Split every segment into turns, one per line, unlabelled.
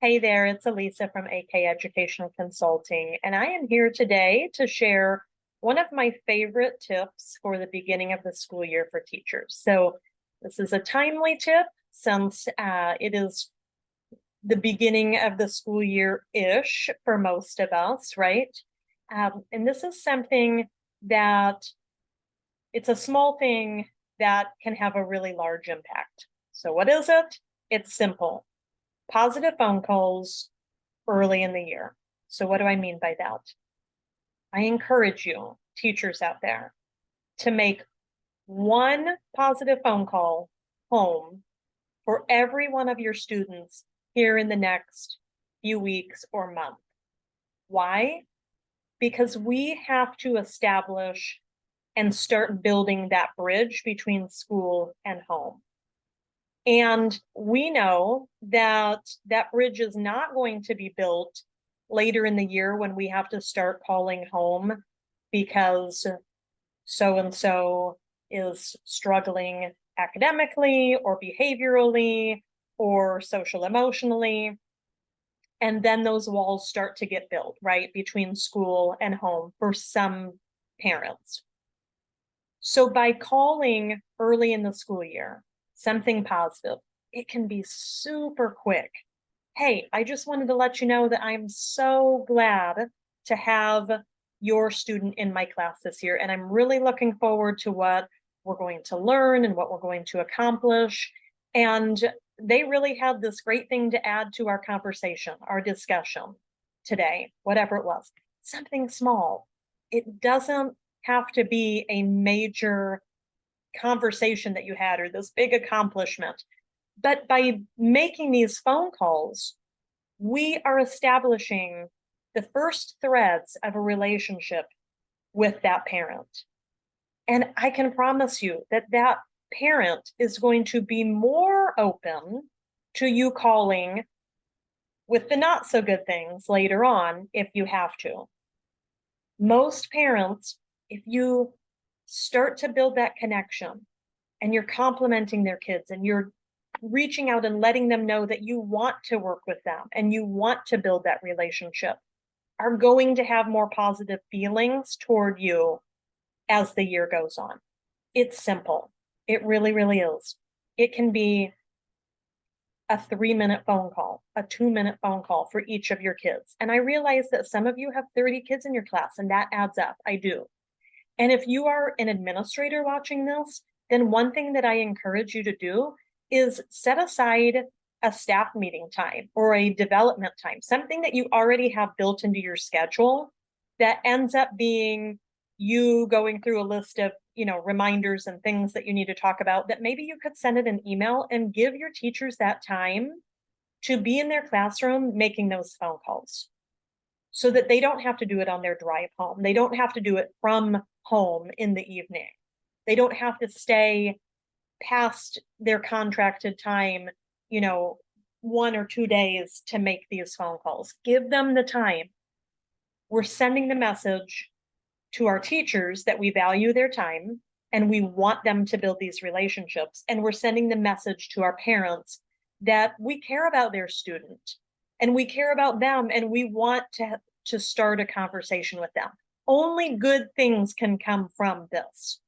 Hey there, it's Elisa from AK Educational Consulting, and I am here today to share one of my favorite tips for the beginning of the school year for teachers. So this is a timely tip since it is the beginning of the school year-ish for most of us, right? And this is something that it's a small thing that can have a really large impact. So what is it? It's simple. Positive phone calls early in the year. So what do I mean by that? I encourage you, teachers out there, to make one positive phone call home for every one of your students here in the next few weeks or month. Why? Because we have to establish and start building that bridge between school and home. And we know that that bridge is not going to be built later in the year when we have to start calling home because so-and-so is struggling academically or behaviorally or social emotionally. And then those walls start to get built, right, between school and home for some parents. So by calling early in the school year, something positive, it can be super quick. Hey, I just wanted to let you know that I'm so glad to have your student in my class this year. And I'm really looking forward to what we're going to learn and what we're going to accomplish. And they really had this great thing to add to our conversation, our discussion today, whatever it was, something small. It doesn't have to be a major conversation that you had or this big accomplishment. But by making these phone calls, we are establishing the first threads of a relationship with that parent. And I can promise you that that parent is going to be more open to you calling with the not so good things later on if you have to. Most parents, if you start to build that connection and you're complimenting their kids and you're reaching out and letting them know that you want to work with them and you want to build that relationship, are going to have more positive feelings toward you as the year goes on. It's simple. It really, really is. It can be a 3-minute phone call, a 2-minute phone call for each of your kids. And I realize that some of you have 30 kids in your class, and that adds up. I do. And if you are an administrator watching this, then one thing that I encourage you to do is set aside a staff meeting time or a development time, something that you already have built into your schedule that ends up being you going through a list of, reminders and things that you need to talk about, that maybe you could send it an email and give your teachers that time to be in their classroom making those phone calls so that they don't have to do it on their drive home. They don't have to do it from home in the evening. They don't have to stay past their contracted time, 1 or 2 days to make these phone calls. Give them the time. We're sending the message to our teachers that we value their time and we want them to build these relationships. And we're sending the message to our parents that we care about their student and we care about them and we want to start a conversation with them. Only good things can come from this.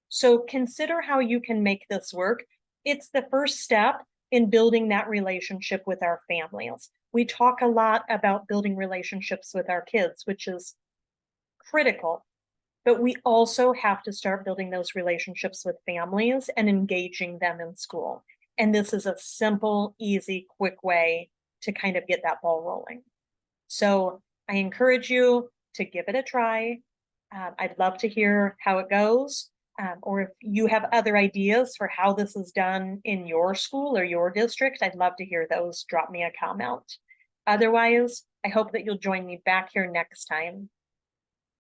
So consider how you can make this work. It's the first step in building that relationship with our families. We talk a lot about building relationships with our kids, which is critical, but we also have to start building those relationships with families and engaging them in school. And this is a simple, easy, quick way to kind of get that ball rolling. So I encourage you to give it a try. I'd love to hear how it goes. Or if you have other ideas for how this is done in your school or your district, I'd love to hear those. Drop me a comment. Otherwise, I hope that you'll join me back here next time